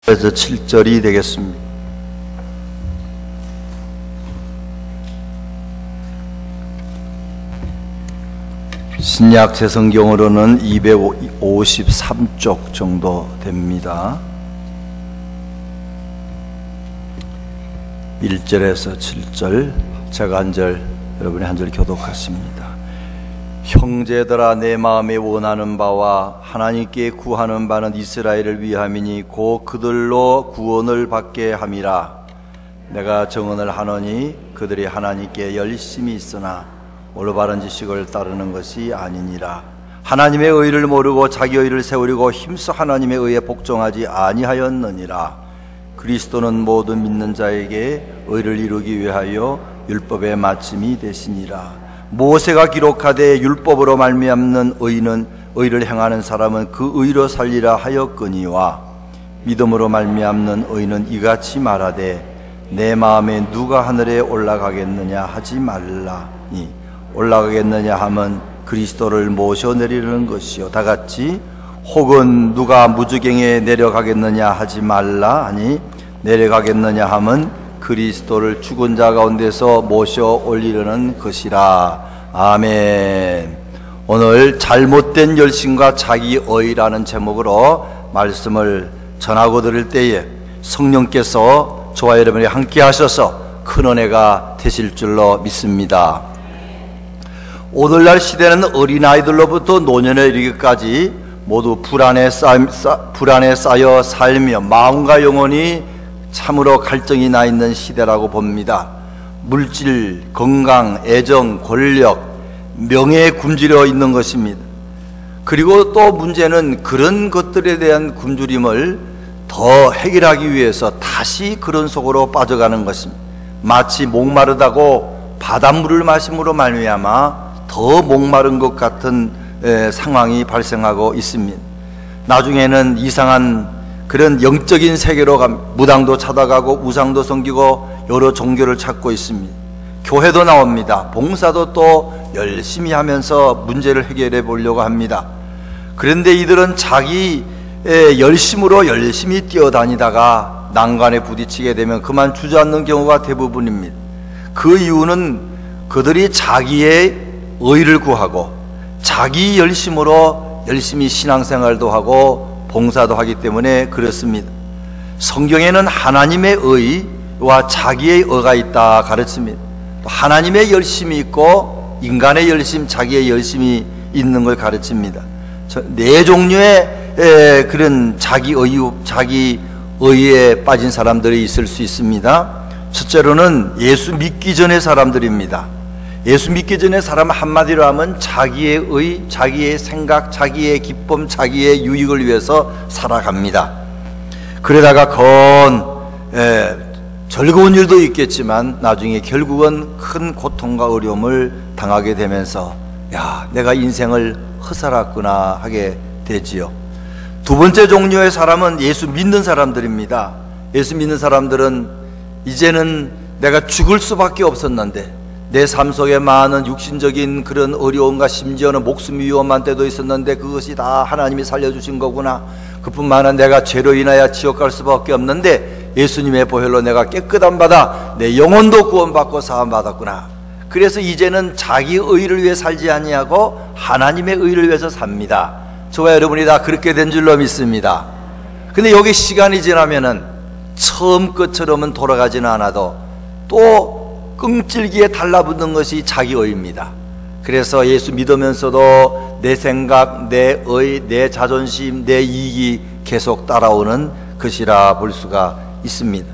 그래서 7절이 되겠습니다. 신약 재성경으로는 253쪽 정도 됩니다. 1절에서 7절, 제가 한 절, 여러분이 한 절 교독하십니다. 형제들아, 내 마음에 원하는 바와 하나님께 구하는 바는 이스라엘을 위함이니 곧 그들로 구원을 받게 함이라. 내가 정언을 하노니 그들이 하나님께 열심히 있으나 올바른 지식을 따르는 것이 아니니라. 하나님의 의를 모르고 자기 의를 세우려고 힘써 하나님의 의에 복종하지 아니하였느니라. 그리스도는 모든 믿는 자에게 의를 이루기 위하여 율법의 마침이 되시니라. 모세가 기록하되 율법으로 말미암는 의는 의를 행하는 사람은 그 의로 살리라 하였거니와 믿음으로 말미암는 의는 이같이 말하되 내 마음에 누가 하늘에 올라가겠느냐 하지 말라니 올라가겠느냐 하면 그리스도를 모셔내리는 것이요. 다같이 혹은 누가 무저갱에 내려가겠느냐 하지 말라 하니 내려가겠느냐 하면 그리스도를 죽은 자 가운데서 모셔 올리려는 것이라. 아멘. 오늘 잘못된 열심과 자기의라는 제목으로 말씀을 전하고 드릴 때에 성령께서 저와 여러분이 함께 하셔서 큰 은혜가 되실 줄로 믿습니다. 오늘날 시대는 어린아이들로부터 노년에 이르기까지 모두 불안에 쌓여 살며 마음과 영혼이 참으로 갈증이 나 있는 시대라고 봅니다. 물질, 건강, 애정, 권력, 명예에 굶주려 있는 것입니다. 그리고 또 문제는 그런 것들에 대한 굶주림을 더 해결하기 위해서 다시 그런 속으로 빠져가는 것입니다. 마치 목마르다고 바닷물을 마심으로 말미암아 더 목마른 것 같은 상황이 발생하고 있습니다. 나중에는 이상한 그런 영적인 세계로 무당도 찾아가고 우상도 섬기고 여러 종교를 찾고 있습니다. 교회도 나옵니다. 봉사도 또 열심히 하면서 문제를 해결해 보려고 합니다. 그런데 이들은 자기 열심으로 열심히 뛰어다니다가 난관에 부딪히게 되면 그만 주저앉는 경우가 대부분입니다. 그 이유는 그들이 자기의 의를 구하고 자기 열심으로 열심히 신앙생활도 하고 봉사도 하기 때문에 그렇습니다. 성경에는 하나님의 의와 자기의 의가 있다 가르칩니다. 하나님의 열심이 있고 인간의 열심, 자기의 열심이 있는 걸 가르칩니다. 네 종류의 그런 자기 의에 빠진 사람들이 있을 수 있습니다. 첫째로는 예수 믿기 전의 사람들입니다. 예수 믿기 전에 사람 한마디로 하면 자기의 의, 자기의 생각, 자기의 기쁨, 자기의 유익을 위해서 살아갑니다. 그러다가 즐거운 일도 있겠지만 나중에 결국은 큰 고통과 어려움을 당하게 되면서 야, 내가 인생을 헛살았구나 하게 되지요. 두 번째 종류의 사람은 예수 믿는 사람들입니다. 예수 믿는 사람들은 이제는 내가 죽을 수밖에 없었는데 내 삶 속에 많은 육신적인 그런 어려움과 심지어는 목숨 위험한 때도 있었는데 그것이 다 하나님이 살려주신 거구나. 그뿐만 아니라 내가 죄로 인하여 지옥 갈 수밖에 없는데 예수님의 보혈로 내가 깨끗한 바다 내 영혼도 구원받고 사함받았구나. 그래서 이제는 자기 의를 위해 살지 아니하고 하나님의 의를 위해서 삽니다. 저와 여러분이 다 그렇게 된 줄로 믿습니다. 근데 여기 시간이 지나면은 처음 것처럼은 돌아가지는 않아도 또 끈질기게 달라붙는 것이 자기의입니다. 그래서 예수 믿으면서도 내 생각, 내 의, 내 자존심, 내 이익이 계속 따라오는 것이라 볼 수가 있습니다.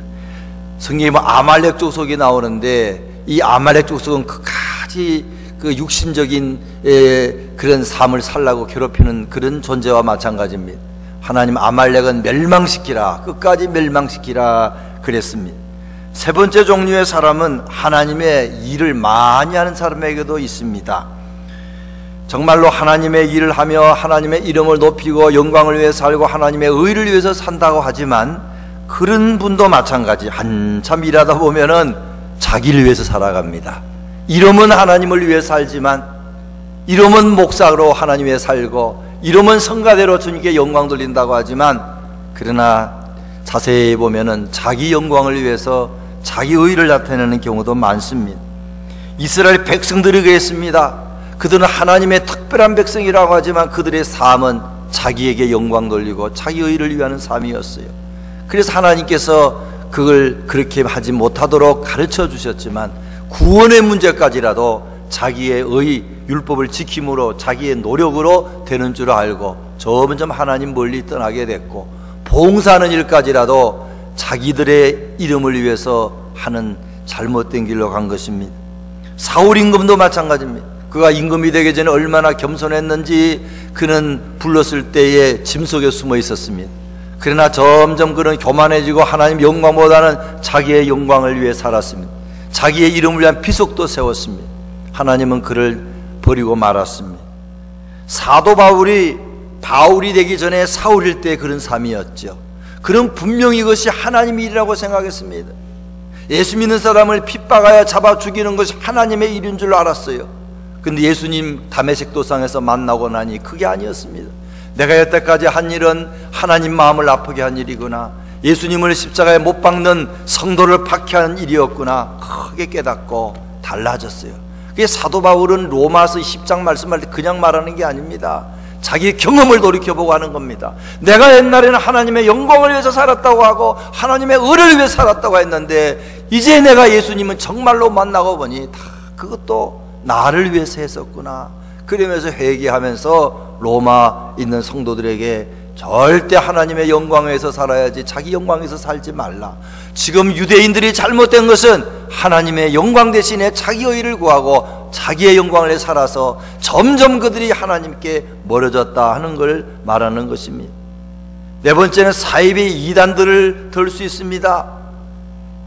성경에 아말렉 족속이 나오는데 이 아말렉 족속은 끝까지 그 육신적인 그런 삶을 살라고 괴롭히는 그런 존재와 마찬가지입니다. 하나님 아말렉은 멸망시키라, 끝까지 멸망시키라 그랬습니다. 세 번째 종류의 사람은 하나님의 일을 많이 하는 사람에게도 있습니다. 정말로 하나님의 일을 하며 하나님의 이름을 높이고 영광을 위해 살고 하나님의 의를 위해서 산다고 하지만 그런 분도 마찬가지. 한참 일하다 보면은 자기를 위해서 살아갑니다. 이름은 하나님을 위해 살지만, 이름은 목사로 하나님 위해 살고, 이름은 성가대로 주님께 영광 돌린다고 하지만, 그러나 자세히 보면은 자기 영광을 위해서 자기 의의를 나타내는 경우도 많습니다. 이스라엘 백성들이 그랬습니다. 그들은 하나님의 특별한 백성이라고 하지만 그들의 삶은 자기에게 영광 돌리고 자기 의의를 위하는 삶이었어요. 그래서 하나님께서 그걸 그렇게 하지 못하도록 가르쳐 주셨지만 구원의 문제까지라도 자기의 의, 율법을 지킴으로 자기의 노력으로 되는 줄 알고 점점 하나님 멀리 떠나게 됐고, 봉사하는 일까지라도 자기들의 이름을 위해서 하는 잘못된 길로 간 것입니다. 사울 임금도 마찬가지입니다. 그가 임금이 되기 전에 얼마나 겸손했는지 그는 불렀을 때에 짐 속에 숨어 있었습니다. 그러나 점점 그는 교만해지고 하나님 영광보다는 자기의 영광을 위해 살았습니다. 자기의 이름을 위한 비속도 세웠습니다. 하나님은 그를 버리고 말았습니다. 사도 바울이 되기 전에 사울일 때 그런 삶이었죠. 그는 분명히 이것이 하나님의 일이라고 생각했습니다. 예수 믿는 사람을 핍박하여 잡아 죽이는 것이 하나님의 일인 줄 알았어요. 근데 예수님 다메섹 도상에서 만나고 나니 그게 아니었습니다. 내가 여태까지 한 일은 하나님 마음을 아프게 한 일이구나, 예수님을 십자가에 못 박는 성도를 박해한 일이었구나 크게 깨닫고 달라졌어요. 그게 사도 바울은 로마서 10장 말씀할 때 그냥 말하는 게 아닙니다. 자기의 경험을 돌이켜보고 하는 겁니다. 내가 옛날에는 하나님의 영광을 위해서 살았다고 하고 하나님의 의를 위해 살았다고 했는데 이제 내가 예수님은 정말로 만나고 보니 다 그것도 나를 위해서 했었구나. 그러면서 회개하면서 로마 있는 성도들에게 절대 하나님의 영광에서 살아야지 자기 영광에서 살지 말라. 지금 유대인들이 잘못된 것은 하나님의 영광 대신에 자기 의를 구하고 자기의 영광을 위해 살아서 점점 그들이 하나님께 멀어졌다 하는 걸 말하는 것입니다. 네 번째는 사입의 이단들을 들 수 있습니다.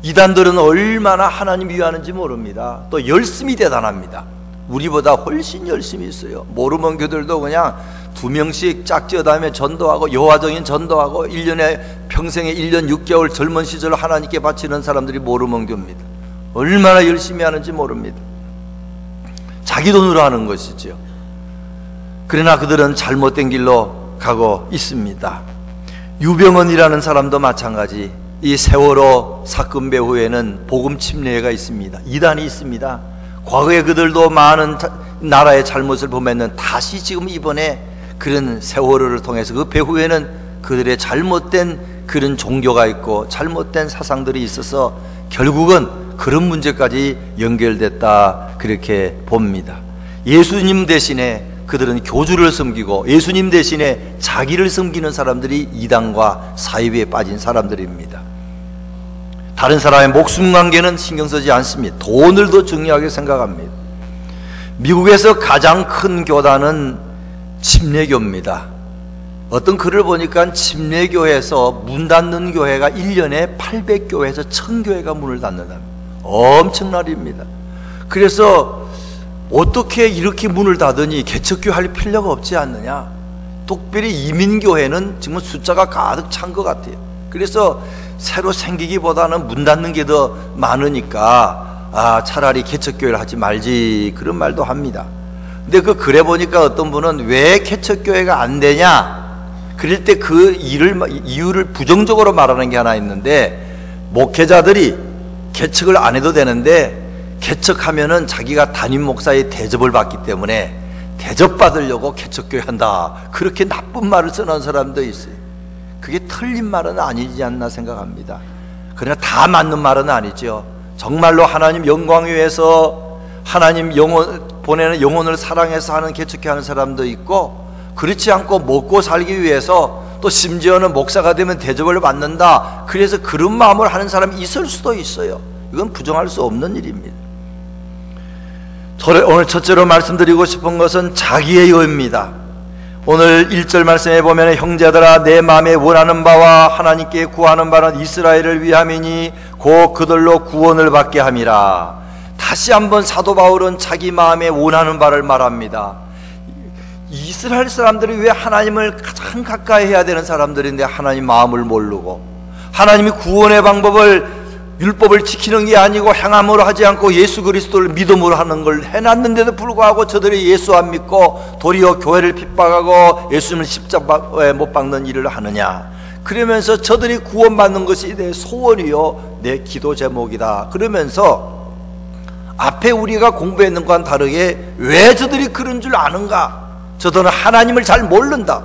이단들은 얼마나 하나님 위하는지 모릅니다. 또 열심히 대단합니다. 우리보다 훨씬 열심히 있어요. 모르몬 교들도 그냥 2명씩 짝지어 다음에 전도하고 여화정인 전도하고 1년에 평생에 1년 6개월 젊은 시절을 하나님께 바치는 사람들이 모르몬 교입니다. 얼마나 열심히 하는지 모릅니다. 자기 돈으로 하는 것이죠. 그러나 그들은 잘못된 길로 가고 있습니다. 유병헌이라는 사람도 마찬가지. 이 세월호 사건 배후에는 복음 침례가 있습니다. 이단이 있습니다. 과거에 그들도 많은 나라의 잘못을 범했는 다시 지금 이번에 그런 세월호를 통해서 그 배후에는 그들의 잘못된 그런 종교가 있고 잘못된 사상들이 있어서 결국은 그런 문제까지 연결됐다 그렇게 봅니다. 예수님 대신에 그들은 교주를 섬기고 예수님 대신에 자기를 섬기는 사람들이 이단과 사이비에 빠진 사람들입니다. 다른 사람의 목숨 관계는 신경 쓰지 않습니다. 돈을 더 중요하게 생각합니다. 미국에서 가장 큰 교단은 침례교입니다. 어떤 글을 보니까 침례교에서 문 닫는 교회가 1년에 800교회에서 1000교회가 문을 닫는다. 엄청난 일입니다. 그래서 어떻게 이렇게 문을 닫으니 개척교회 할 필요가 없지 않느냐. 특별히 이민교회는 지금 숫자가 가득 찬 것 같아요. 그래서 새로 생기기보다는 문 닫는 게 더 많으니까 차라리 개척교회를 하지 말지 그런 말도 합니다. 근데 그 글에 보니까 어떤 분은 왜 개척교회가 안 되냐 그럴 때 그 이유를 부정적으로 말하는 게 하나 있는데, 목회자들이 개척을 안 해도 되는데 개척하면은 자기가 담임 목사의 대접을 받기 때문에 대접받으려고 개척교회 한다 그렇게 나쁜 말을 쓰는 사람도 있어요. 그게 틀린 말은 아니지 않나 생각합니다. 그러나 다 맞는 말은 아니죠. 정말로 하나님 영광 위해서 하나님 보내는 영혼을 사랑해서 하는 개척회 하는 사람도 있고, 그렇지 않고 먹고 살기 위해서 또 심지어는 목사가 되면 대접을 받는다 그래서 그런 마음을 하는 사람이 있을 수도 있어요. 이건 부정할 수 없는 일입니다. 오늘 첫째로 말씀드리고 싶은 것은 자기의 의입니다. 오늘 1절 말씀에 보면 형제들아 내 마음에 원하는 바와 하나님께 구하는 바는 이스라엘을 위함이니 곧 그들로 구원을 받게 함이라. 다시 한번 사도 바울은 자기 마음에 원하는 바를 말합니다. 이스라엘 사람들이 왜 하나님을 가장 가까이 해야 되는 사람들인데 하나님 마음을 모르고 하나님이 구원의 방법을 율법을 지키는 게 아니고 행함으로 하지 않고 예수 그리스도를 믿음으로 하는 걸 해놨는데도 불구하고 저들이 예수 안 믿고 도리어 교회를 핍박하고 예수님을 십자가에 못 박는 일을 하느냐. 그러면서 저들이 구원받는 것이 내 소원이요 내 기도 제목이다. 그러면서 앞에 우리가 공부했는 것과는 다르게 왜 저들이 그런 줄 아는가? 저들은 하나님을 잘 모른다.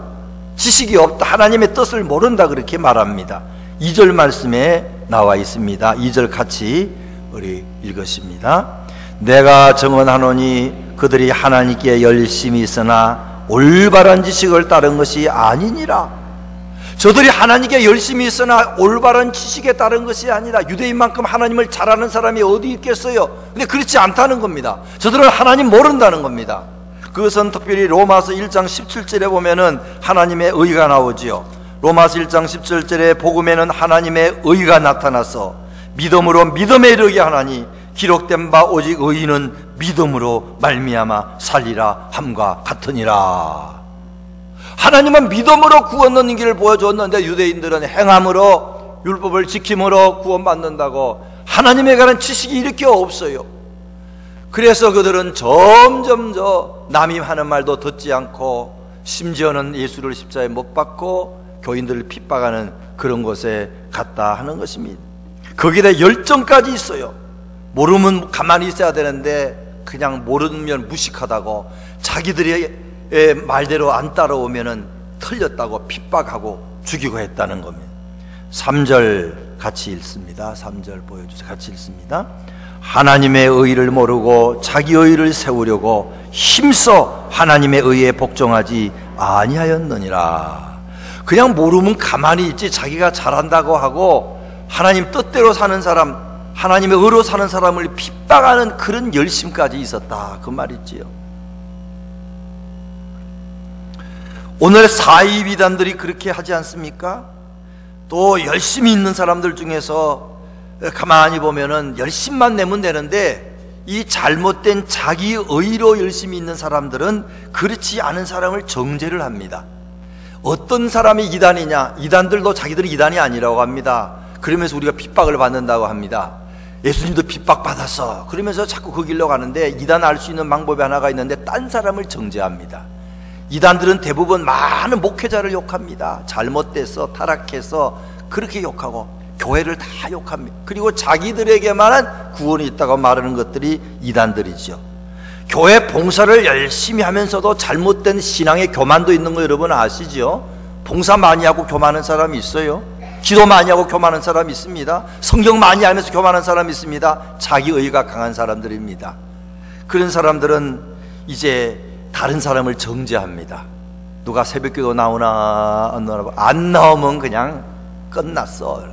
지식이 없다. 하나님의 뜻을 모른다. 그렇게 말합니다. 2절 말씀에 나와 있습니다. 2절 같이 우리 읽으십니다. 내가 증언하노니 그들이 하나님께 열심히 있으나 올바른 지식을 따른 것이 아니니라. 저들이 하나님께 열심히 있으나 올바른 지식에 따른 것이 아니라. 유대인만큼 하나님을 잘 아는 사람이 어디 있겠어요? 근데 그렇지 않다는 겁니다. 저들은 하나님 모른다는 겁니다. 그것은 특별히 로마서 1장 17절에 보면은 하나님의 의가 나오지요. 로마서 1장 17절에 복음에는 하나님의 의가 나타나서 믿음으로 믿음에 이르게 하나니 기록된 바 오직 의인은 믿음으로 말미암아 살리라 함과 같으니라. 하나님은 믿음으로 구원 얻는 길을 보여줬는데 유대인들은 행함으로 율법을 지킴으로 구원받는다고 하나님에 관한 지식이 이렇게 없어요. 그래서 그들은 점점 남이 하는 말도 듣지 않고 심지어는 예수를 십자가에 못 박고 교인들을 핍박하는 그런 곳에 갔다 하는 것입니다. 거기에 열정까지 있어요. 모르면 가만히 있어야 되는데 그냥 모르면 무식하다고 자기들의 말대로 안 따라오면 틀렸다고 핍박하고 죽이고 했다는 겁니다. 3절 같이 읽습니다. 3절 보여주세요. 같이 읽습니다. 하나님의 의를 모르고 자기 의를 세우려고 힘써 하나님의 의에 복종하지 아니하였느니라. 그냥 모르면 가만히 있지 자기가 잘한다고 하고 하나님 뜻대로 사는 사람, 하나님의 의로 사는 사람을 핍박하는 그런 열심까지 있었다 그 말이지요. 오늘 사이비단들이 그렇게 하지 않습니까? 또 열심히 있는 사람들 중에서 가만히 보면은 열심만 내면 되는데 이 잘못된 자기 의로 열심히 있는 사람들은 그렇지 않은 사람을 정죄를 합니다. 어떤 사람이 이단이냐? 이단들도 자기들은 이단이 아니라고 합니다. 그러면서 우리가 핍박을 받는다고 합니다. 예수님도 핍박받았어. 그러면서 자꾸 그 길로 가는데 이단 알 수 있는 방법이 하나가 있는데 딴 사람을 정죄합니다. 이단들은 대부분 많은 목회자를 욕합니다. 잘못돼서 타락해서 그렇게 욕하고 교회를 다 욕합니다. 그리고 자기들에게만 구원이 있다고 말하는 것들이 이단들이죠. 교회 봉사를 열심히 하면서도 잘못된 신앙의 교만도 있는 거 여러분 아시죠? 봉사 많이 하고 교만한 사람이 있어요. 기도 많이 하고 교만한 사람이 있습니다. 성경 많이 알면서 교만한 사람이 있습니다. 자기 의가 강한 사람들입니다. 그런 사람들은 이제 다른 사람을 정죄합니다. 누가 새벽기도 나오나 안 나오나 안 나오면 그냥 끝났어.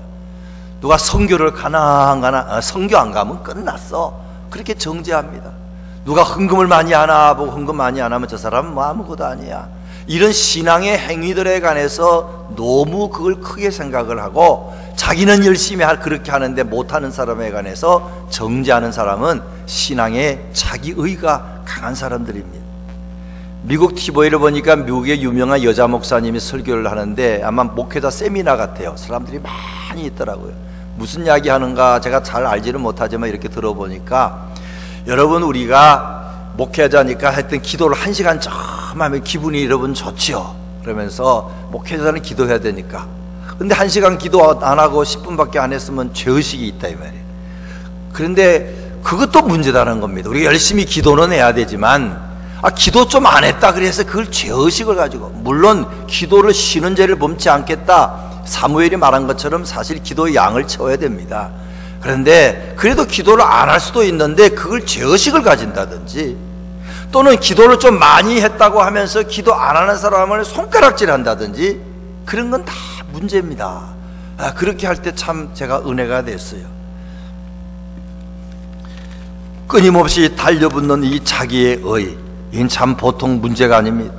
누가 선교를 가나 안 가나 선교 안 가면 끝났어. 그렇게 정죄합니다. 누가 헌금을 많이 하나 보고 헌금 많이 안 하면 저 사람은 뭐 아무것도 아니야. 이런 신앙의 행위들에 관해서 너무 그걸 크게 생각을 하고 자기는 열심히 그렇게 하는데 못하는 사람에 관해서 정죄하는 사람은 신앙의 자기의가 강한 사람들입니다. 미국 TV를 보니까 미국의 유명한 여자 목사님이 설교를 하는데 아마 목회자 세미나 같아요. 사람들이 많이 있더라고요. 무슨 이야기 하는가 제가 잘 알지는 못하지만 이렇게 들어보니까 여러분 우리가 목회자니까 하여튼 기도를 1시간 좀 하면 기분이 여러분 좋지요. 그러면서 목회자는 기도해야 되니까. 근데 1시간 기도 안 하고 10분밖에 안 했으면 죄의식이 있다 이 말이에요. 그런데 그것도 문제다는 겁니다. 우리가 열심히 기도는 해야 되지만 기도 좀 안 했다 그래서 그걸 죄의식을 가지고, 물론 기도를 쉬는 죄를 범치 않겠다 사무엘이 말한 것처럼 사실 기도의 양을 채워야 됩니다. 그런데 그래도 기도를 안 할 수도 있는데 그걸 죄의식을 가진다든지 또는 기도를 좀 많이 했다고 하면서 기도 안 하는 사람을 손가락질 한다든지 그런 건 다 문제입니다. 그렇게 할 때 참 제가 은혜가 됐어요. 끊임없이 달려붙는 이 자기의 의, 이건 참 보통 문제가 아닙니다.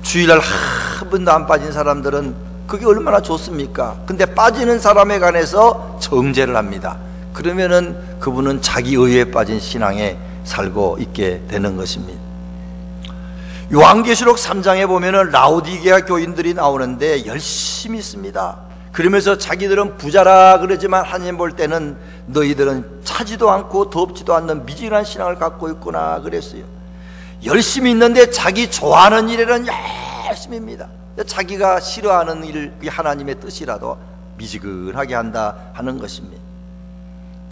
주일날 한 번도 안 빠진 사람들은 그게 얼마나 좋습니까? 근데 빠지는 사람에 관해서 정죄를 합니다. 그러면은 그분은 자기 의에 빠진 신앙에 살고 있게 되는 것입니다. 요한계시록 3장에 보면은 라오디게아 교인들이 나오는데 열심히 있습니다. 그러면서 자기들은 부자라 그러지만 하나님 볼 때는 너희들은 차지도 않고 덥지도 않는 미진한 신앙을 갖고 있구나 그랬어요. 열심히 있는데 자기 좋아하는 일에는 열심히입니다. 자기가 싫어하는 일, 그게 하나님의 뜻이라도 미지근하게 한다 하는 것입니다.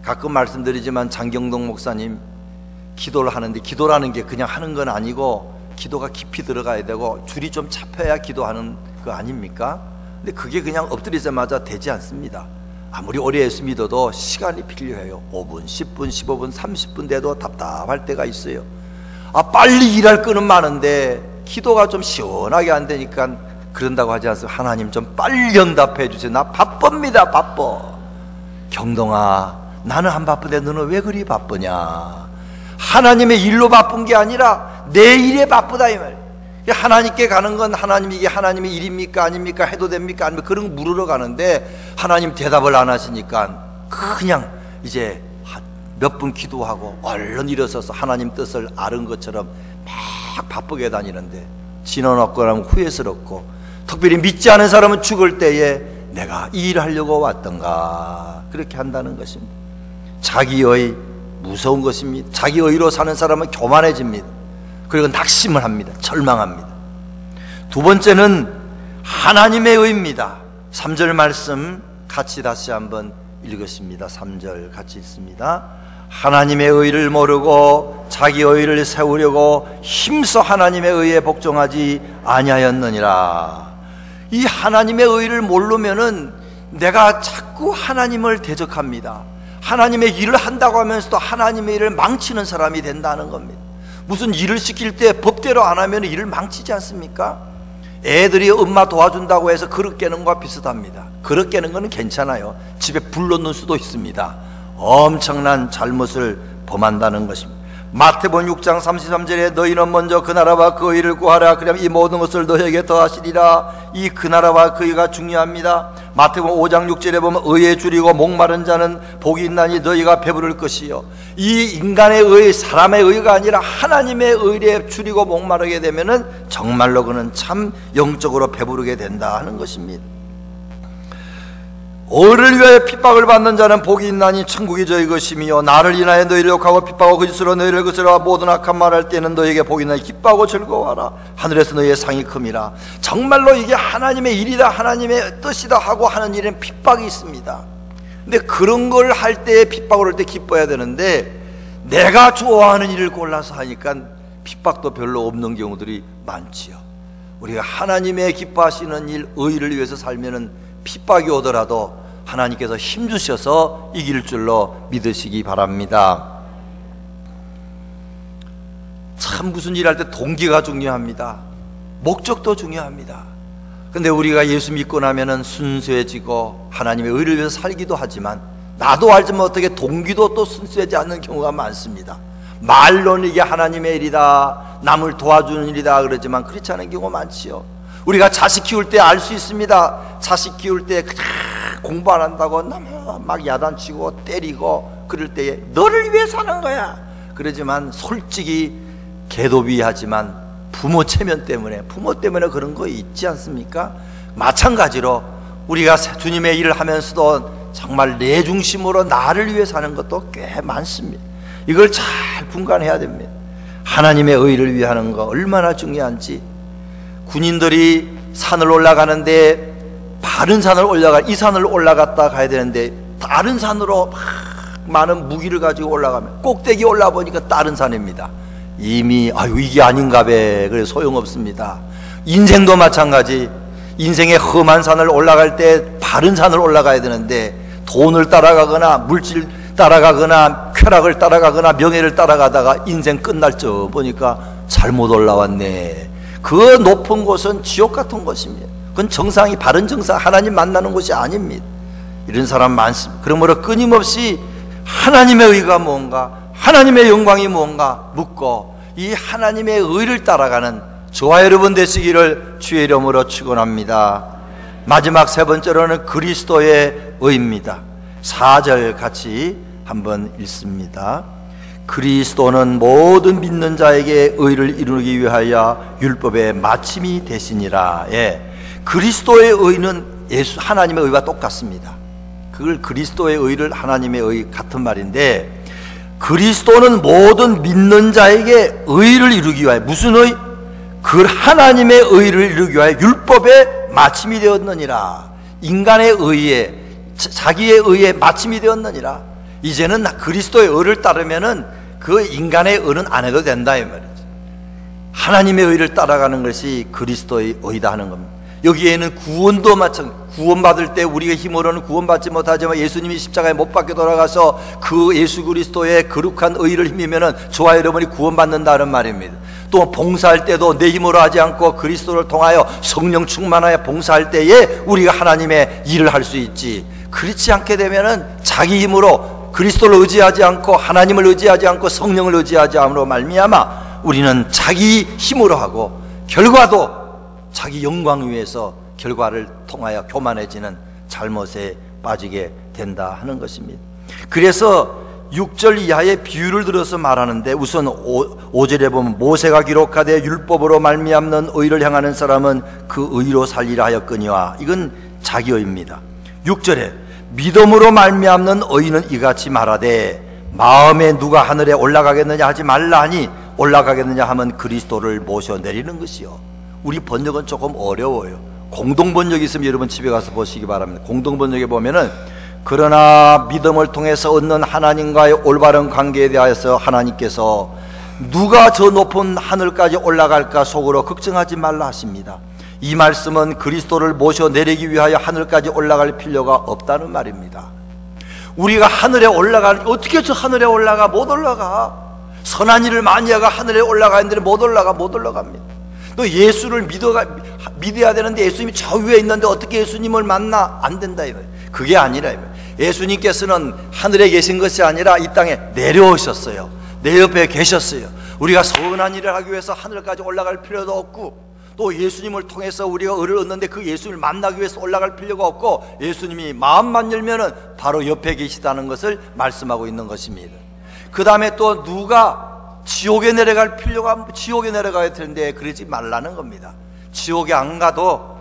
가끔 말씀드리지만 장경동 목사님 기도를 하는데, 기도라는 게 그냥 하는 건 아니고 기도가 깊이 들어가야 되고 줄이 좀 잡혀야 기도하는 거 아닙니까? 근데 그게 그냥 엎드리자마자 되지 않습니다. 아무리 오래 예수 믿어도 시간이 필요해요. 5분, 10분, 15분, 30분 돼도 답답할 때가 있어요. 빨리 일할 거는 많은데 기도가 좀 시원하게 안 되니까 그런다고 하지 않습니까? 하나님 좀 빨리 응답해 주세요. 나 바쁩니다. 바빠. 경동아, 나는 안 바쁜데 너는 왜 그리 바쁘냐? 하나님의 일로 바쁜 게 아니라 내 일에 바쁘다 이 말. 하나님께 가는 건 하나님, 이게 하나님의 일입니까 아닙니까? 해도 됩니까 아닙니까? 그런 거 물으러 가는데 하나님 대답을 안 하시니까 그냥 이제 몇 분 기도하고 얼른 일어서서 하나님 뜻을 아는 것처럼 막 바쁘게 다니는데, 지나놓고 나면 후회스럽고, 특별히 믿지 않은 사람은 죽을 때에 내가 이 일을 하려고 왔던가, 그렇게 한다는 것입니다. 자기의 무서운 것입니다. 자기의로 사는 사람은 교만해집니다. 그리고 낙심을 합니다. 절망합니다. 두 번째는 하나님의 의입니다. 3절 말씀 같이 다시 한번 읽었습니다. 3절 같이 읽습니다. 하나님의 의를 모르고 자기 의를 세우려고 힘써 하나님의 의에 복종하지 아니하였느니라. 이 하나님의 의를 모르면은 내가 자꾸 하나님을 대적합니다. 하나님의 일을 한다고 하면서도 하나님의 일을 망치는 사람이 된다는 겁니다. 무슨 일을 시킬 때 법대로 안 하면 일을 망치지 않습니까? 애들이 엄마 도와준다고 해서 그릇 깨는 것과 비슷합니다. 그릇 깨는 거는 괜찮아요. 집에 불 넣는 수도 있습니다. 엄청난 잘못을 범한다는 것입니다. 마태복음 6장 33절에 너희는 먼저 그 나라와 그 의를 구하라. 그러면 이 모든 것을 너희에게 더하시리라. 이 그 나라와 그 의가 중요합니다. 마태복음 5장 6절에 보면 의에 줄이고 목마른 자는 복이 있나니 너희가 배부를 것이요. 이 인간의 의, 사람의 의가 아니라 하나님의 의에 줄이고 목마르게 되면은 정말로 그는 참 영적으로 배부르게 된다 하는 것입니다. 의를 위하여 핍박을 받는 자는 복이 있나니 천국이 저희 것이며, 나를 인하여 너희를 욕하고 핍박하고 거짓으로 너희를 거스려 모든 악한 말할 때는 너희에게 복이 있나니 기뻐하고 즐거워하라. 하늘에서 너희의 상이 큼이라. 정말로 이게 하나님의 일이다, 하나님의 뜻이다 하고 하는 일에는 핍박이 있습니다. 근데 그런 걸 할 때, 핍박을 할 때 기뻐해야 되는데, 내가 좋아하는 일을 골라서 하니까 핍박도 별로 없는 경우들이 많지요. 우리가 하나님의 기뻐하시는 일, 의를 위해서 살면은 핍박이 오더라도 하나님께서 힘주셔서 이길 줄로 믿으시기 바랍니다. 참 무슨 일 할 때 동기가 중요합니다. 목적도 중요합니다. 근데 우리가 예수 믿고 나면은 순수해지고 하나님의 의를 위해서 살기도 하지만, 나도 알지만 어떻게 동기도 또 순수하지 않는 경우가 많습니다. 말로는 이게 하나님의 일이다, 남을 도와주는 일이다 그러지만 그렇지 않은 경우가 많지요. 우리가 자식 키울 때 알 수 있습니다. 자식 키울 때 그냥 공부 안 한다고 막 야단치고 때리고 그럴 때에 너를 위해 사는 거야 그러지만, 솔직히 개도비하지만 부모 체면 때문에, 부모 때문에 그런 거 있지 않습니까? 마찬가지로 우리가 주님의 일을 하면서도 정말 내 중심으로 나를 위해 사는 것도 꽤 많습니다. 이걸 잘 분간해야 됩니다. 하나님의 의를 위해 하는 거 얼마나 중요한지. 군인들이 산을 올라가는데 바른 산을 이 산을 올라갔다 가야 되는데 다른 산으로 막 많은 무기를 가지고 올라가면 꼭대기 올라가 보니까 다른 산입니다. 이미 이게 아닌가 배. 그래서 소용없습니다. 인생도 마찬가지. 인생의 험한 산을 올라갈 때 바른 산을 올라가야 되는데 돈을 따라가거나 물질 따라가거나 쾌락을 따라가거나 명예를 따라가다가 인생 끝날 적 보니까 잘못 올라왔네. 그 높은 곳은 지옥 같은 곳입니다. 그건 정상이, 바른 정상, 하나님 만나는 곳이 아닙니다. 이런 사람 많습니다. 그러므로 끊임없이 하나님의 의가 뭔가, 하나님의 영광이 뭔가 묻고 이 하나님의 의를 따라가는 저와 여러분 되시기를 주의 이름으로 축원합니다. 마지막 세 번째로는 그리스도의 의입니다. 4절 같이 한번 읽습니다. 그리스도는 모든 믿는 자에게 의를 이루기 위하여 율법의 마침이 되시니라. 그리스도의 의는 하나님의 의와 똑같습니다. 그걸 그리스도의 의를 하나님의 의 같은 말인데, 그리스도는 모든 믿는 자에게 의를 이루기 위하여, 무슨 의? 그 하나님의 의를 이루기 위하여 율법의 마침이 되었느니라. 인간의 의에, 자기의 의에 마침이 되었느니라. 이제는 그리스도의 의를 따르면은 그 인간의 의는 안 해도 된다 이 말이죠. 하나님의 의를 따라가는 것이 그리스도의 의다 하는 겁니다. 여기에는 구원도 마찬가지. 구원받을 때 우리가 힘으로는 구원받지 못하지만 예수님이 십자가에 못 박혀 돌아가서 그 예수 그리스도의 거룩한 의를 힘이면은 저와 여러분이 구원받는다는 말입니다. 또 봉사할 때도 내 힘으로 하지 않고 그리스도를 통하여 성령 충만하여 봉사할 때에 우리가 하나님의 일을 할 수 있지. 그렇지 않게 되면은 자기 힘으로 그리스도를 의지하지 않고 하나님을 의지하지 않고 성령을 의지하지 않으로 말미암아 우리는 자기 힘으로 하고 결과도 자기 영광 위해서 결과를 통하여 교만해지는 잘못에 빠지게 된다 하는 것입니다. 그래서 6절 이하의 비유를 들어서 말하는데 우선 5절에 보면 모세가 기록하되 율법으로 말미암는 의를 향하는 사람은 그 의로 살리라 하였거니와, 이건 자기 의입니다. 6절에 믿음으로 말미암는 의는 이같이 말하되 마음에 누가 하늘에 올라가겠느냐 하지 말라 하니 올라가겠느냐 하면 그리스도를 모셔 내리는 것이요. 우리 번역은 조금 어려워요. 공동 번역이 있으면 여러분 집에 가서 보시기 바랍니다. 공동 번역에 보면은 그러나 믿음을 통해서 얻는 하나님과의 올바른 관계에 대하여서 하나님께서 누가 저 높은 하늘까지 올라갈까 속으로 걱정하지 말라 하십니다. 이 말씀은 그리스도를 모셔 내리기 위하여 하늘까지 올라갈 필요가 없다는 말입니다. 우리가 하늘에 어떻게 저 하늘에 올라가? 못 올라가. 선한 일을 많이 하고 하늘에 올라가는데 못 올라갑니다. 또 예수를 믿어야 되는데 예수님이 저 위에 있는데 어떻게 예수님을 만나? 안 된다 이거예요. 그게 아니라 예수님께서는 하늘에 계신 것이 아니라 이 땅에 내려오셨어요. 내 옆에 계셨어요. 우리가 선한 일을 하기 위해서 하늘까지 올라갈 필요도 없고, 또 예수님을 통해서 우리가 의를 얻는데 그 예수님을 만나기 위해서 올라갈 필요가 없고, 예수님이 마음만 열면은 바로 옆에 계시다는 것을 말씀하고 있는 것입니다. 그 다음에 또 누가 지옥에 내려가야 되는데 그러지 말라는 겁니다. 지옥에 안 가도,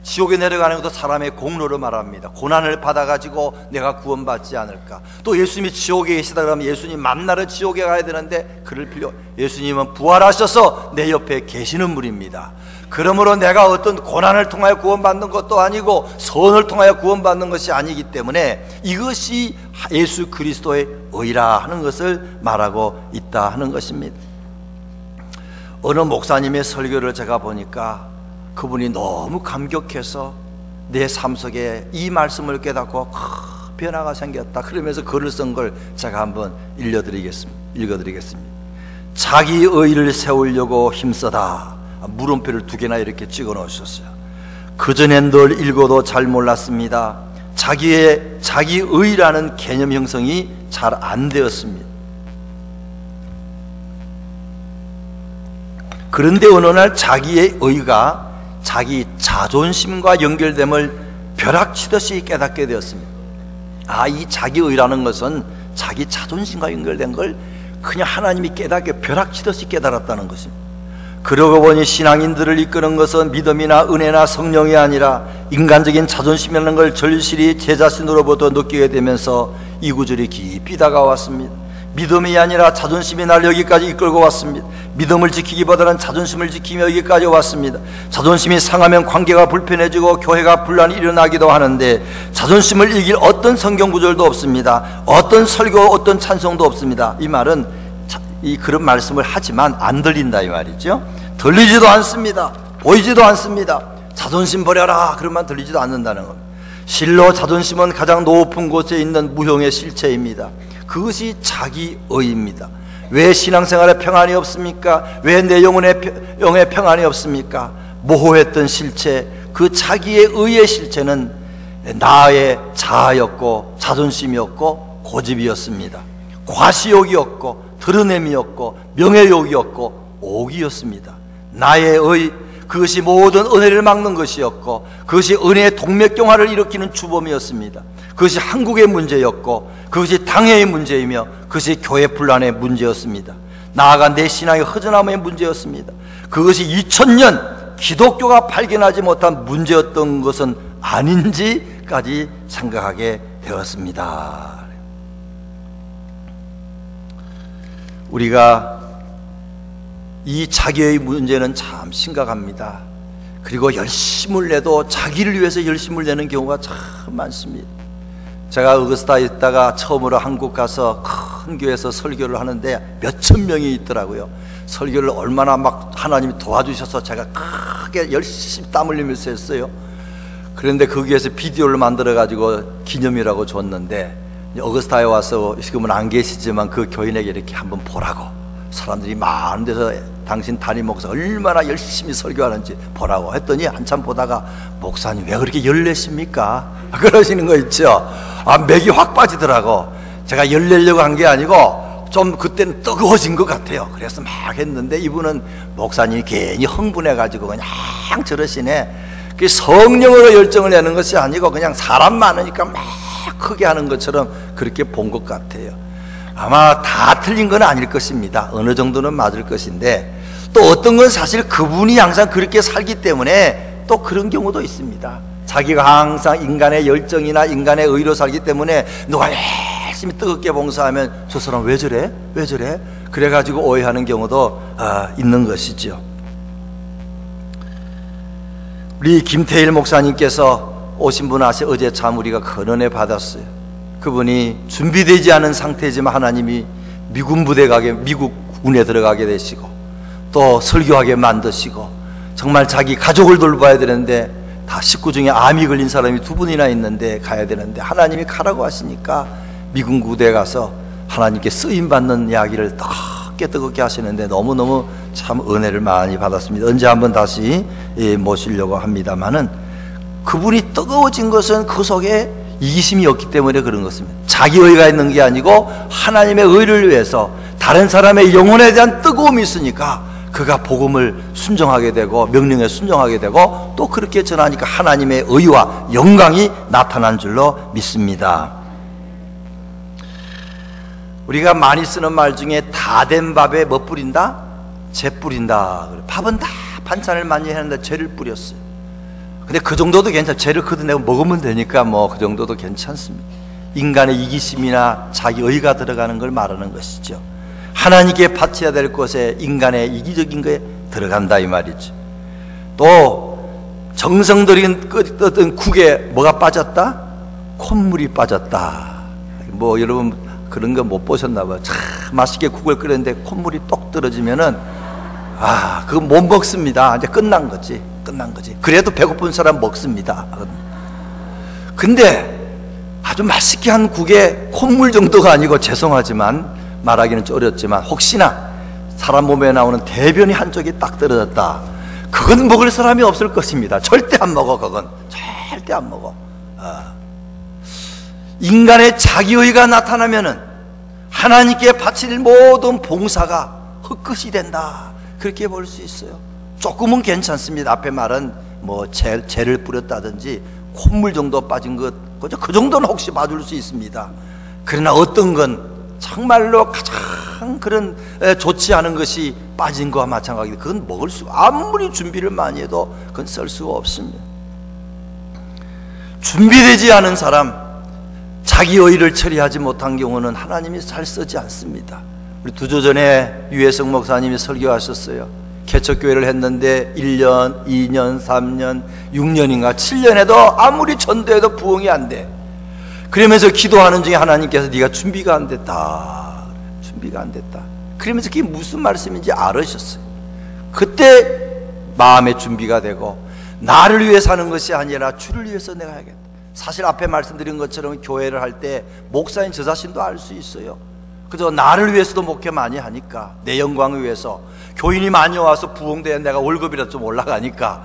지옥에 내려가는 것도 사람의 공로로 말합니다. 고난을 받아가지고 내가 구원받지 않을까. 또 예수님이 지옥에 계시다 그러면 예수님 만나러 지옥에 가야 되는데 그럴 필요, 예수님은 부활하셔서 내 옆에 계시는 분입니다. 그러므로 내가 어떤 고난을 통하여 구원받는 것도 아니고 선을 통하여 구원받는 것이 아니기 때문에 이것이 예수 그리스도의 의라 하는 것을 말하고 있다 하는 것입니다. 어느 목사님의 설교를 제가 보니까 그분이 너무 감격해서 내 삶 속에 이 말씀을 깨닫고 변화가 생겼다 그러면서 글을 쓴 걸 제가 한번 읽어드리겠습니다. 자기 의를 세우려고 힘써다, 물음표를 2개나 이렇게 찍어 놓으셨어요. 그전엔 늘 읽어도 잘 몰랐습니다. 자기 의라는 개념 형성이 잘 안 되었습니다. 그런데 어느 날 자기의 의가 자기 자존심과 연결됨을 벼락치듯이 깨닫게 되었습니다. 이 자기의라는 것은 자기 자존심과 연결된 걸 그냥 하나님이 깨닫게 벼락치듯이 깨달았다는 것입니다. 그러고 보니 신앙인들을 이끄는 것은 믿음이나 은혜나 성령이 아니라 인간적인 자존심이라는 걸 절실히 제 자신으로부터 느끼게 되면서 이 구절이 깊이 다가왔습니다. 믿음이 아니라 자존심이 날 여기까지 이끌고 왔습니다. 믿음을 지키기보다는 자존심을 지키며 여기까지 왔습니다. 자존심이 상하면 관계가 불편해지고 교회가 분란이 일어나기도 하는데 자존심을 이길 어떤 성경 구절도 없습니다. 어떤 설교, 어떤 찬송도 없습니다. 이 말은 그런 말씀을 하지만 안 들린다 이 말이죠. 들리지도 않습니다. 보이지도 않습니다. 자존심 버려라 그러면 들리지도 않는다는 겁니다. 실로 자존심은 가장 높은 곳에 있는 무형의 실체입니다. 그것이 자기의입니다. 왜 신앙생활에 평안이 없습니까? 왜 내 영의 평안이 없습니까? 모호했던 실체, 그 자기의 의의 실체는 나의 자아였고 자존심이었고 고집이었습니다. 과시욕이었고 드러냄이었고 명예욕이었고 옥이었습니다. 나의 의, 그것이 모든 은혜를 막는 것이었고 그것이 은혜의 동맥경화를 일으키는 주범이었습니다. 그것이 한국의 문제였고 그것이 당회의 문제이며 그것이 교회 분란의 문제였습니다. 나아가 내 신앙의 허전함의 문제였습니다. 그것이 2000년 기독교가 발견하지 못한 문제였던 것은 아닌지까지 생각하게 되었습니다. 우리가 이 자기의 문제는 참 심각합니다. 그리고 열심을 내도 자기를 위해서 열심을 내는 경우가 참 많습니다. 제가 어거스타에 있다가 처음으로 한국 가서 큰 교회에서 설교를 하는데 몇천 명이 있더라고요. 설교를 얼마나 막 하나님이 도와주셔서 제가 크게 열심히 땀 흘리면서 했어요. 그런데 거기에서 비디오를 만들어 가지고 기념이라고 줬는데, 어거스타에 와서 지금은 안 계시지만 그 교인에게 이렇게 한번 보라고, 사람들이 많은 데서 당신 담임 목사 얼마나 열심히 설교하는지 보라고 했더니 한참 보다가, 목사님 왜 그렇게 열내십니까? 그러시는 거 있죠. 맥이 확 빠지더라고. 제가 열내려고 한 게 아니고 좀 그때는 뜨거워진 것 같아요. 그래서 막 했는데, 이분은 목사님이 괜히 흥분해 가지고 그냥 저러시네. 그 성령으로 열정을 내는 것이 아니고 그냥 사람 많으니까 막 크게 하는 것처럼 그렇게 본 것 같아요. 아마 다 틀린 건 아닐 것입니다. 어느 정도는 맞을 것인데, 또 어떤 건 사실 그분이 항상 그렇게 살기 때문에 또 그런 경우도 있습니다. 자기가 항상 인간의 열정이나 인간의 의로 살기 때문에 누가 열심히 뜨겁게 봉사하면 저 사람 왜 저래? 왜 저래? 그래가지고 오해하는 경우도 있는 것이죠. 우리 김태일 목사님께서 오신 분 어제 참 우리가 큰 은혜 받았어요. 그분이 준비되지 않은 상태지만 하나님이 미군 부대 가게, 미국 군에 들어가게 되시고 또 설교하게 만드시고, 정말 자기 가족을 돌봐야 되는데 다 식구 중에 암이 걸린 사람이 2분이나 있는데 가야 되는데 하나님이 가라고 하시니까 미군 부대에 가서 하나님께 쓰임받는 이야기를 뜨겁게 하시는데 너무너무 참 은혜를 많이 받았습니다. 언제 한번 다시 모시려고 합니다만은, 그분이 뜨거워진 것은 그 속에 이기심이 없기 때문에 그런 것입니다. 자기 의가 있는 게 아니고 하나님의 의를 위해서 다른 사람의 영혼에 대한 뜨거움이 있으니까 그가 복음을 순종하게 되고 명령에 순종하게 되고 또 그렇게 전하니까 하나님의 의와 영광이 나타난 줄로 믿습니다. 우리가 많이 쓰는 말 중에 다 된 밥에 뭐 뿌린다? 재 뿌린다. 밥은 다 반찬을 많이 했는데 재를 뿌렸어요. 근데 그 정도도 괜찮아요. 재를 걷어내고 먹으면 되니까 뭐 그 정도도 괜찮습니다. 인간의 이기심이나 자기 의가 들어가는 걸 말하는 것이죠. 하나님께 바쳐야 될 곳에 인간의 이기적인 거에 들어간다 이 말이죠. 또 정성 들인 끓였던 국에 뭐가 빠졌다? 콧물이 빠졌다. 뭐 여러분 그런 거 못 보셨나 봐요. 참 맛있게 국을 끓였는데 콧물이 똑 떨어지면은 그거 못 먹습니다. 이제 끝난 거지. 그래도 배고픈 사람 먹습니다. 근데 아주 맛있게 한 국에 콧물 정도가 아니고, 죄송하지만 말하기는 좀 어렵지만 혹시나 사람 몸에 나오는 대변이 한쪽이 딱 떨어졌다, 그건 먹을 사람이 없을 것입니다. 절대 안 먹어. 그건 절대 안 먹어. 인간의 자기의가 나타나면은 하나님께 바칠 모든 봉사가 헛것이 된다, 그렇게 볼 수 있어요. 조금은 괜찮습니다. 앞에 말은 뭐 재를 뿌렸다든지 콧물 정도 빠진 것, 그 정도는 혹시 봐줄 수 있습니다. 그러나 어떤 건 정말로 가장 그런 좋지 않은 것이 빠진 것과 마찬가지로 그건 먹을 수가, 아무리 준비를 많이 해도 그건 쓸 수가 없습니다. 준비되지 않은 사람, 자기 의를 처리하지 못한 경우는 하나님이 잘 쓰지 않습니다. 우리 2주 전에 유혜성 목사님이 설교하셨어요. 개척교회를 했는데 1년, 2년, 3년, 6년인가 7년에도 아무리 전도해도 부흥이 안 돼. 그러면서 기도하는 중에 하나님께서 네가 준비가 안 됐다. 그러면서 그게 무슨 말씀인지 알으셨어요. 그때 마음의 준비가 되고, 나를 위해 사는 것이 아니라 주를 위해서 내가 해야겠다. 사실 앞에 말씀드린 것처럼 교회를 할 때 목사인 저 자신도 알 수 있어요. 그저 나를 위해서도 목회 많이 하니까, 내 영광을 위해서 교인이 많이 와서 부흥대에 내가 월급이라도 좀 올라가니까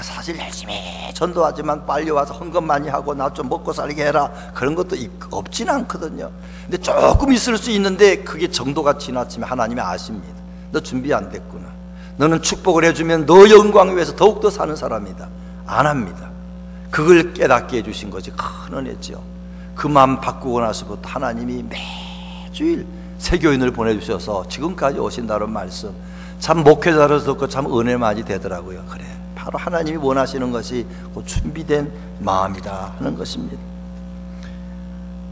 사실 열심히 전도하지만 빨리 와서 헌금 많이 하고 나 좀 먹고 살게 해라, 그런 것도 없지는 않거든요. 근데 조금 있을 수 있는데 그게 정도가 지나치면 하나님이 아십니다. 너 준비 안 됐구나. 너는 축복을 해주면 너 영광을 위해서 더욱더 사는 사람이다. 안 합니다. 그걸 깨닫게 해주신 것이 큰 은혜죠. 그 마음 바꾸고 나서부터 하나님이 매주일 새 교인을 보내주셔서 지금까지 오신다는 말씀, 참 목회자로서 듣고 참 은혜 많이 되더라고요. 그래, 바로 하나님이 원하시는 것이 그 준비된 마음이다 하는 것입니다.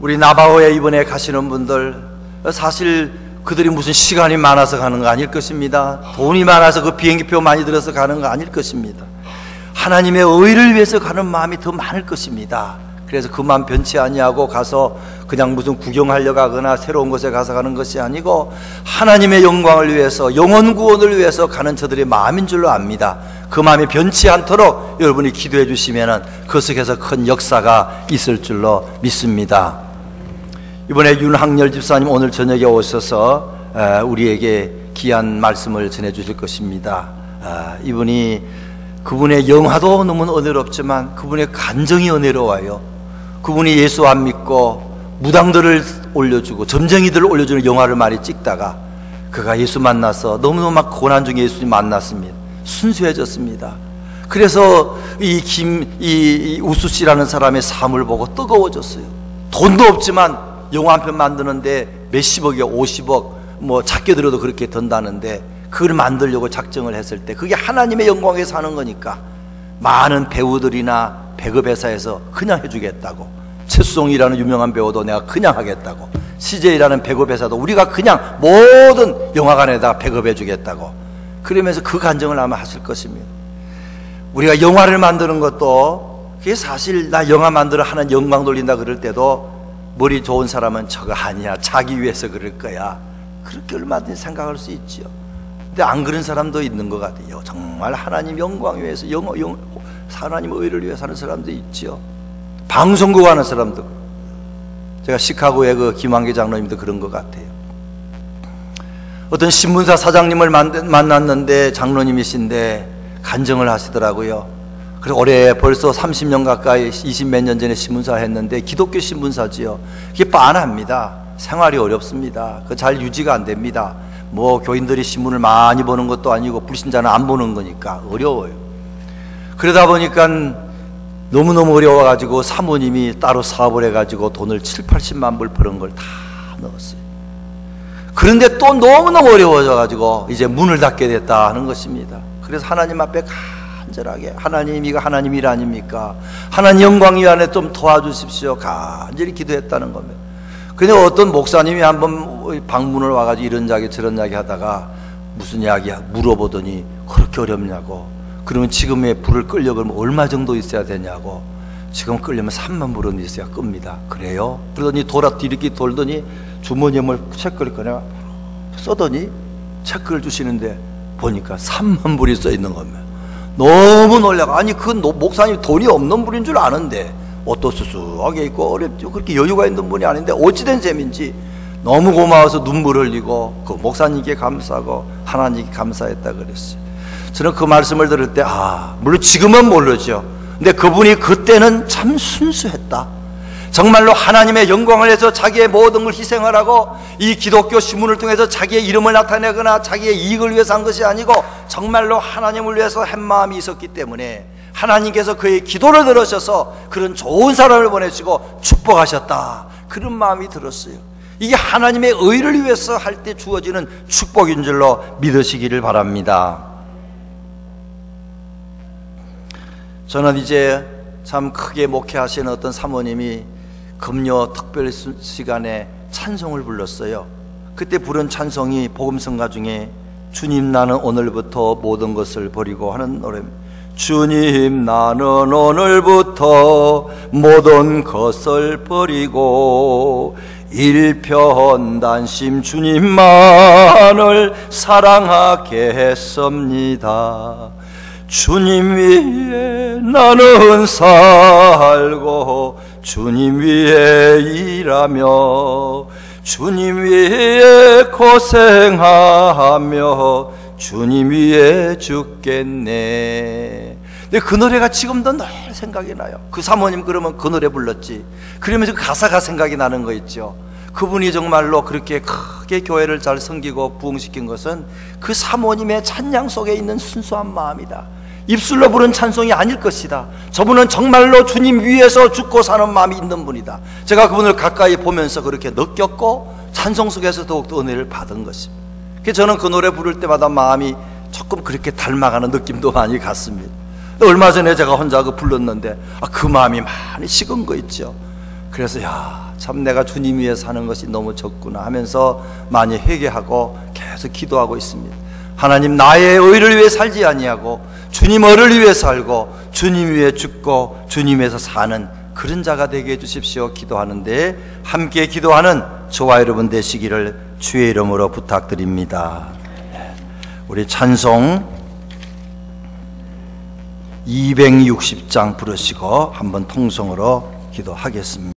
우리 나바오에 이번에 가시는 분들, 사실 그들이 무슨 시간이 많아서 가는 거 아닐 것입니다. 돈이 많아서 그 비행기표 많이 들어서 가는 거 아닐 것입니다. 하나님의 의를 위해서 가는 마음이 더 많을 것입니다. 그래서 그 마음 변치 아니하고 가서 그냥 무슨 구경하려 가거나 새로운 곳에 가서 가는 것이 아니고 하나님의 영광을 위해서, 영혼 구원을 위해서 가는 저들의 마음인 줄로 압니다. 그 마음이 변치 않도록 여러분이 기도해 주시면 그 속에서 큰 역사가 있을 줄로 믿습니다. 이번에 윤학열 집사님 오늘 저녁에 오셔서 우리에게 귀한 말씀을 전해 주실 것입니다. 그분의 영화도 너무 은혜롭지만 그분의 간정이 은혜로워요. 그분이 예수 안 믿고 무당들을 올려주고 점쟁이들을 올려주는 영화를 많이 찍다가 그가 예수 만나서 너무너무 막 고난 중에 예수님 만났습니다. 순수해졌습니다. 그래서 이 우수 씨라는 사람의 삶을 보고 뜨거워졌어요. 돈도 없지만 영화 한 편 만드는데 몇십억이요, 50억, 뭐 작게 들어도 그렇게 든다는데 그걸 만들려고 작정을 했을 때 그게 하나님의 영광에 사는 거니까 많은 배우들이나 배급회사에서 그냥 해주겠다고, 최수종이라는 유명한 배우도 내가 그냥 하겠다고, CJ라는 배급회사도 우리가 그냥 모든 영화관에다가 배급해주겠다고, 그러면서 그 간증을 아마 하실 것입니다. 우리가 영화를 만드는 것도 그게 사실 나 영화 만들어 하는 영광 돌린다 그럴 때도 머리 좋은 사람은 저거 아니야, 자기 위해서 그럴 거야, 그렇게 얼마든지 생각할 수 있죠. 근데 안 그런 사람도 있는 것 같아요. 정말 하나님 영광 위해서 하나님의 의를 위해 사는 사람도 있죠. 방송국 하는 사람도, 제가 시카고의 그 김한계 장로님도 그런 것 같아요. 어떤 신문사 사장님을 만났는데 장로님이신데 간증을 하시더라고요. 그래서 올해 벌써 30년 가까이 20몇 년 전에 신문사 했는데 기독교 신문사지요. 그게 빤합니다. 생활이 어렵습니다. 그 잘 유지가 안 됩니다. 뭐 교인들이 신문을 많이 보는 것도 아니고 불신자는 안 보는 거니까 어려워요. 그러다 보니까 너무너무 어려워가지고 사모님이 따로 사업을 해가지고 돈을 7, 80만 불 버는 걸 다 넣었어요. 그런데 또 너무너무 어려워져가지고 이제 문을 닫게 됐다 하는 것입니다. 그래서 하나님 앞에 간절하게, 하나님 이거 하나님 일 아닙니까? 하나님 영광 위안에 좀 도와주십시오. 간절히 기도했다는 겁니다. 근데 어떤 목사님이 한번 방문을 와가지고 이런 이야기 저런 이야기 하다가 무슨 이야기야 물어보더니 그렇게 어렵냐고, 그러면 지금의 불을 끄려면 얼마 정도 있어야 되냐고, 지금 끄려면 3만 불은 있어야 끕니다. 그래요? 그러더니 이렇게 돌더니 주머니에 뭘 체크를 그냥 써더니 체크를 주시는데 보니까 3만 불이 써 있는 겁니다. 너무 놀라고, 아니 그 목사님 돈이 없는 분인 줄 아는데 옷도 수수하게 입고 어렵죠. 그렇게 여유가 있는 분이 아닌데 어찌된 셈인지 너무 고마워서 눈물 흘리고 그 목사님께 감사하고 하나님께 감사했다 그랬어요. 저는 그 말씀을 들을 때 물론 지금은 모르죠. 근데 그분이 그때는 참 순수했다. 정말로 하나님의 영광을 위해서 자기의 모든 걸 희생을 하고 이 기독교 신문을 통해서 자기의 이름을 나타내거나 자기의 이익을 위해서 한 것이 아니고 정말로 하나님을 위해서 한 마음이 있었기 때문에 하나님께서 그의 기도를 들으셔서 그런 좋은 사람을 보내시고 축복하셨다, 그런 마음이 들었어요. 이게 하나님의 의를 위해서 할 때 주어지는 축복인 줄로 믿으시기를 바랍니다. 저는 이제 참 크게 목회하시는 어떤 사모님이 금요 특별 시간에 찬송을 불렀어요. 그때 부른 찬송이 복음성가 중에 주님 나는 오늘부터 모든 것을 버리고 하는 노래입니다. 주님 나는 오늘부터 모든 것을 버리고 일편단심 주님만을 사랑하겠습니다. 주님 위에 나는 살고 주님 위에 일하며 주님 위에 고생하며 주님 위에 죽겠네. 근데 그 노래가 지금도 늘 생각이 나요. 그 사모님 그러면 그 노래 불렀지. 그러면서 가사가 생각이 나는 거 있죠. 그분이 정말로 그렇게 크게 교회를 잘 섬기고 부흥시킨 것은 그 사모님의 찬양 속에 있는 순수한 마음이다. 입술로 부른 찬송이 아닐 것이다. 저분은 정말로 주님 위에서 죽고 사는 마음이 있는 분이다. 제가 그분을 가까이 보면서 그렇게 느꼈고 찬송 속에서 더욱더 은혜를 받은 것입니다. 그래서 저는 그 노래 부를 때마다 마음이 조금 그렇게 닮아가는 느낌도 많이 갔습니다. 얼마 전에 제가 혼자 그 불렀는데 그 마음이 많이 식은 거 있죠. 그래서 참 내가 주님 위해 사는 것이 너무 적구나 하면서 많이 회개하고 계속 기도하고 있습니다. 하나님, 나의 의를 위해 살지 아니하고 주님 의를 위해 살고 주님 위해 죽고 주님 위해서 사는 그런 자가 되게 해주십시오 기도하는데, 함께 기도하는 저와 여러분 되시기를 주의 이름으로 부탁드립니다. 우리 찬송 260장 부르시고 한번 통성으로 기도하겠습니다.